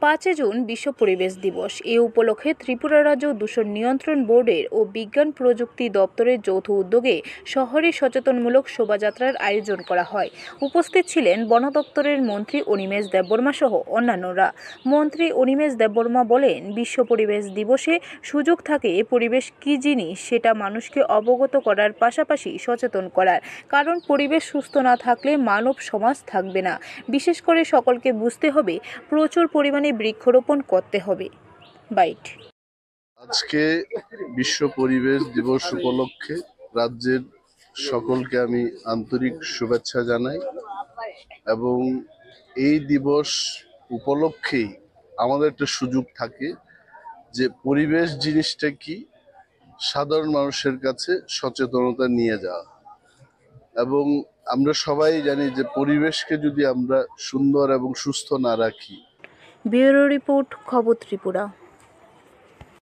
5 June বিশ্ব পরিবেশ দিবস। এ উপলক্ষে ত্রিপুরা রাজ্য দূষণ নিয়ন্ত্রণ বোর্ডের ও বিজ্ঞান প্রযুক্তি দপ্তরের যৌথ উদ্যোগে শহরে সচেতনমূলক শোভাযাত্রার আয়োজন করা হয়। উপস্থিত ছিলেন বন দপ্তরের মন্ত্রী অনিমেষ দেববর্মা সহ অন্যান্যরা। মন্ত্রী অনিমেষ দেববর্মা বলেন, বিশ্ব পরিবেশ দিবসে সুযোগ থাকে পরিবেশ কী জিনিস সেটা মানুষকে অবগত করার পাশাপাশি সচেতন করার, কারণ পরিবেশ সুস্থ না থাকলে মানব সমাজ থাকবে না। বিশেষ করে সকলকে বুঝতে হবে প্রচুর পরিমাণে বৃক্ষরোপণ করতে হবে। বাইট। আজকে বিশ্ব পরিবেশ দিবস উপলক্ষে রাজ্যের সকলকে আমি আন্তরিক শুভেচ্ছা জানাই এবং এই দিবস উপলক্ষেই আমাদের একটা সুযোগ থাকে যে পরিবেশ জিনিসটা কি সাধারণ মানুষের কাছে সচেতনতা নিয়ে যাওয়া। এবং আমরা সবাই জানি যে পরিবেশকে যদি আমরা সুন্দর এবং সুস্থ না রাখি। ব্যুরো রিপোর্ট, খবর ত্রিপুরা।